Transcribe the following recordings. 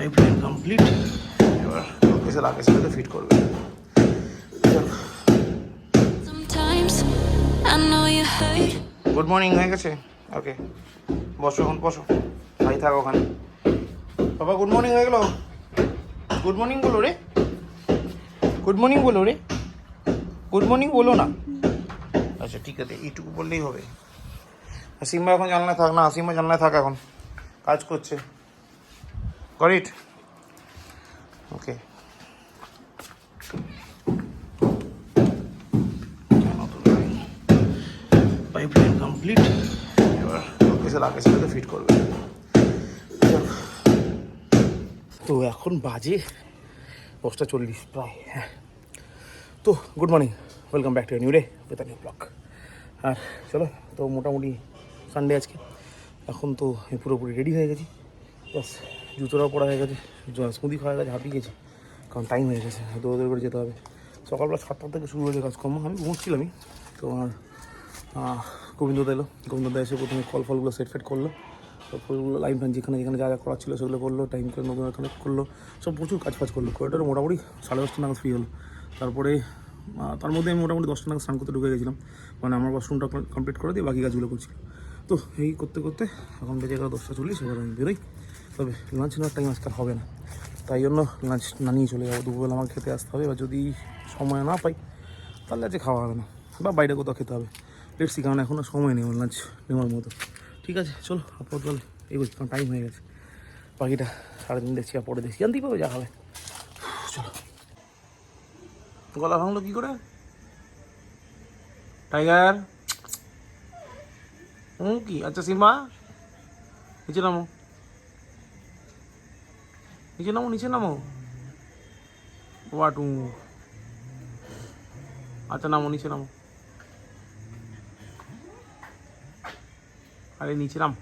Pipeline complete. এবার এসে লাগের সাথে ফিট করবে। গুড মর্নিং হয়ে গেছে। ওকে বসো, এখন বসো, ভাই থাক ওখানে। বাবা গুড মর্নিং হয়ে গেল। গুড মর্নিং বলো রে, গুড মর্নিং বলো রে, গুড মর্নিং বলো না। আচ্ছা ঠিক আছে, এইটুকু বললেই হবে। সিম্বা এখন জানলায় থাক না, সিম্বা জানলায় থাক, এখন কাজ করছে। Got it? Okay pipeline complete. এবার এসে লাগের সাথে ফিট করবে। তো এখন বাজে 10:40 প্রায়। হ্যাঁ, তো good morning, welcome back to new day with a new blog. আর চলো, তো মোটামুটি সানডে আজকে। এখন তো পুরোপুরি রেডি হয়ে গেছি, ব্যাস জুতোটাও পরা হয়ে গেছে, স্মুদি খাওয়া হয়ে গেছে, হাঁপিয়ে গেছি কারণ টাইম হয়ে গেছে, দৌড় করে যেতে হবে। সকালবেলা 7টা থেকে শুরু হয়েছে কাজকর্ম। আমি ঘুমোচ্ছিলামই, তো আমার গোবিন্দদা এলো। গোবিন্দদা এসে প্রথমে ফলগুলো সেট করলো, ফলগুলো লাইন ফাইন যেখানে যেখানে যা যা করার ছিল সেগুলো করলো, টাইম করে নতুন কানেক্ট করলো, সব প্রচুর কাজ করলো। কয়েকটা মোটামুটি 10:30 নাগাদ ফ্রি হলো। তারপরে তার মধ্যে আমি মোটামুটি 10টা নাগাদ স্নান করতে ঢুকে গেছিলাম, মানে আমার ওয়াশরুমটা কমপ্লিট করে দিয়ে বাকি কাজগুলো করছিল। তো এই করতে করতে এখন বেজে গেল 10:40। এবার আমি বেরোই, তবে লাঞ্চ নেওয়ার টাইম আজকাল হবে না, তাই জন্য লাঞ্চ না নিয়ে চলে যাবো। দুপুরবেলা আমাকে খেতে আসতে হবে, বা যদি সময় না পাই তাহলে আজকে খাওয়া হবে না, বা বাইরে কোথাও খেতে হবে। লেটসি, কারণ এখনও সময় নেই লাঞ্চ নেওয়ার মতো। ঠিক আছে চলো, আপাতত এগোচ্ছি কারণ টাইম হয়ে গেছে। বাকিটা সারাদিন দেখছি, আর পরে দেখছি, জানতেই পাবে যা হবে। চলো। গলা ভাঙলো কী করে টাইগার? কি? আচ্ছা সিম্বা নিচে নামো, নিচে নামো, নিচে নামো। ওয়াটু, আচ্ছা নামো, নিচে নামো। আরে নিচে নাম।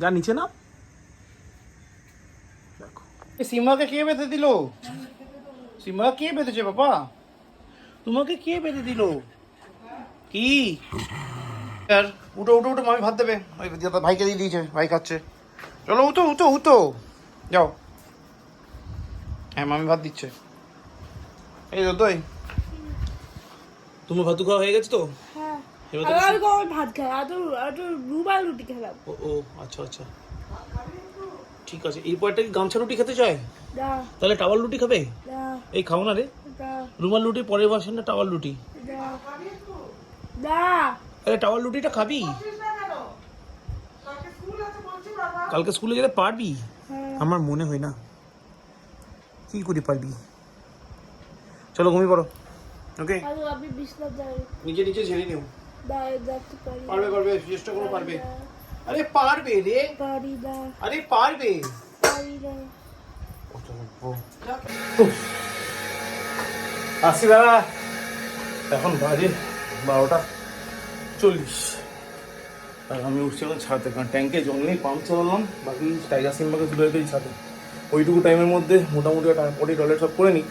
যা নিচে নাম। দেখো সিম্বাকে কে বেঁধে দিল? সিম্বা কে বেঁধেছে বাবা? তোমাকে কে বেঁধে দিল? কি? উঠো উঠো উঠো, মামি ভাত দেবে। ওই ভাইকে দিয়ে দিয়েছে, ভাই খাচ্ছে। চলো উঠো উঠো উঠো, যাও। হ্যাঁ মামি ভাত দিচ্ছে, এই তো দই। তোমার ভাতু খাওয়া হয়ে গেছে তো? হ্যাঁ, এবার ভাত খাই, আর রুমাল রুটি খেলাম। ও আচ্ছা আচ্ছা, ঠিক আছে। এরপরটা কি গামছা রুটি খেতে চায়? না তাহলে টাওয়াল রুটি খাবে? না এই খাও না রে, না রুমাল রুটি পরের ভার্সনটা টাওয়াল রুটি। না, আরে টাওয়াল রুটিটা খাবি? কালকে স্কুলে যেতে পারবি? আমার মনে হয় না, কি করে পারবি। চলো ঘুমিয়ে পড়ো। ওকে, আমি বিছনা যাই, নিচে নিচে ঝেড়ে নিও। দেখতে পারি। পারবে পারবে, চেষ্টা করো পারবে। আরে পারবে রে, পারি না, আরে পারবে। পারি না। আসি দাদা, এখন বাজে 12:40। আর আমি উঠছি এখন ছাদে, কারণ ট্যাঙ্কে জল নেই, পাম্প চালালাম। বাকি টাইগার সিম্বাকে তুলে রেখেছি ছাদে। ওইটুকু টাইমের মধ্যে মোটামুটি পটি টয়লেট সব করে নিই,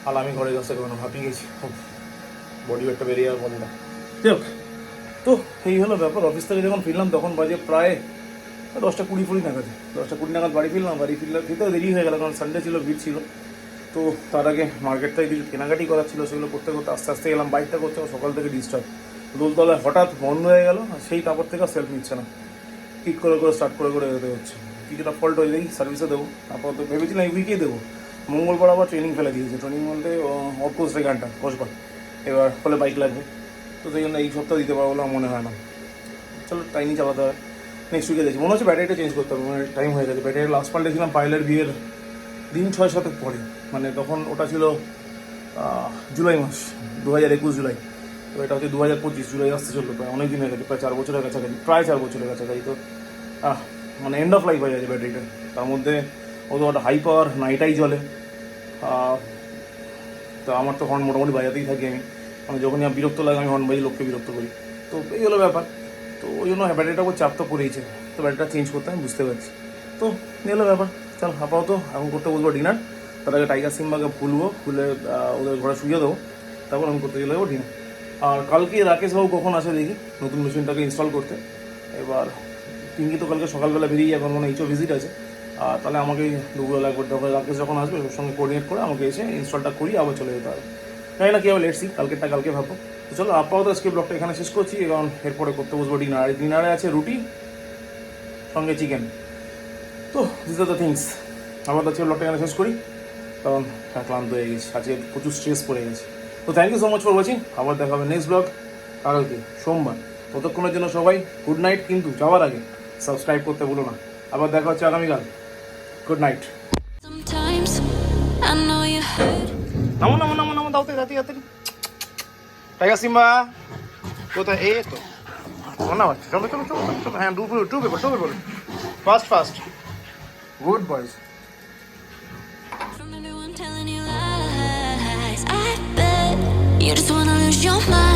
আর আমি ঘরে গেছে কারণ হাঁপিয়ে গেছি, বডি ওয়েটটা বেরিয়ে যাওয়ার বলে না। যাক, তো এই হলো ব্যাপার। অফিস থেকে যখন ফিরলাম তখন বাজে প্রায় 10:20 নাগাদ। 10:20 নাগাদ বাড়ি ফিরলাম। বাড়ি ফিরতেও দেরি হয়ে গেল, কারণ সানডে ছিল, ভিড় ছিল। তো তার আগে মার্কেট থেকে কিছু কেনাকাটি করার ছিল, সেগুলো করতে করতে আস্তে আস্তে গেলাম। বাইকটা করছে সকাল থেকে ডিস্টার্ব, দোলতলায় হঠাৎ বন্ধ হয়ে গেল, আর সেই তারপর থেকে সেলফ নিচ্ছে না, কিক করে স্টার্ট করে যেতে হচ্ছে। কিছুটা ফল্ট হয়ে যাই, সার্ভিসে দেবো। তারপর তো ভেবেছিলাম এই উইকেই দেবো, মঙ্গলবার আবার ট্রেনিং ফেলে দিয়েছে। ট্রেনিং বলতে অফকোর্স গানটা কসবার, এবার ফলে বাইক লাগবে, তো সেই জন্য এই সপ্তাহ দিতে পারবো বলে আমার মনে হয় না। চলো টাইমই চালাতে হবে, নেক্সট উইকে দেখছি। মনে হচ্ছে ব্যাটারিটা চেঞ্জ করতে হবে, মানে টাইম হয়ে গেছে। ব্যাটারি লাস্ট পাল্টেছিলাম পাইলের বিয়ের দিন 6-7 পরে, মানে তখন ওটা ছিল জুলাই মাস, 2021 জুলাই। তো এটা হচ্ছে 2025 জুলাই আসতে চললো, প্রায় অনেক দিন হয়ে গেছে, প্রায় 4 বছরের কাছাকাছি, প্রায় 4 বছরের কাছাকাছি। তো মানে এন্ড অফ লাইফ হয়ে গেছে ব্যাটারিটা। তার মধ্যে অত একটা হাই পাওয়ার নাইটাই চলে। তো আমার তো হর্ন মোটামুটি বাজাতেই থাকি আমি, মানে যখনই আমার বিরক্ত লাগে আমি হর্ন বাজিয়ে লোককে বিরক্ত করি। তো এই হলো ব্যাপার। তো ওই জন্য ব্যাটারিটার উপর চাপ তো পড়েইছে, তো ব্যাটারিটা চেঞ্জ করতে আমি বুঝতে পারছি। তো এই হলো ব্যাপার। চল আপাতত এখন করতে বলবো ডিনার। তার আগে টাইগার সিম্বাকে খুলে ওদের ঘরে শুয়ে দেবো, তারপর আমি করতে চলে যাবো ডিনার। আর কালকে রাকেশ বাবু কখন আসে দেখি নতুন মেশিনটাকে ইনস্টল করতে। এবার পিঙ্কি তো কালকে সকালবেলা বেরিয়ে যাবে, কোনো এইচও ভিজিট আছে, আর তাহলে আমাকে দুপুরবেলা করতে হবে। রাকেশ যখন আসবে ওর সঙ্গে কোঅর্ডিনেট করে আমাকে এসে ইনস্টলটা করি আবার চলে যেতে হবে। জানি না কী হবে, লেটসি, কালকেরটা কালকে ভাববো। তো চলো আপাতত আজকে ব্লগটা এখানে শেষ করছি, এবং এরপরে করতে বসবো ডিনার। ডিনারে আছে রুটি সঙ্গে চিকেন। তো দিস আর দ্য থিংস। আপাতত আজকে ব্লগটা এখানে শেষ করি, কারণ ক্লান্ত হয়ে গেছি, আজকে প্রচুর স্ট্রেস পড়ে গেছে। তো thank you so much for watching. আবার দেখা হবে নেক্সট ব্লগ কালকে সোমবার। ততক্ষণের জন্য সবাই গুড নাইট, কিন্তু যাওয়ার আগে সাবস্ক্রাইব করতে ভুলো না। আবার দেখা হচ্ছে আগামীকাল। Good night. Sometimes I know you hurt. নামো নামো নামো নামো, দাও তাড়াতাড়ি তাড়াতাড়ি। টাইগার সিম্বা কোথায়? এই তো না, চলো চলো চলো চলো। হ্যাঁ, to paper fast fast. Good boys. From everyone telling you lies, I bet you just wanna lose your mind.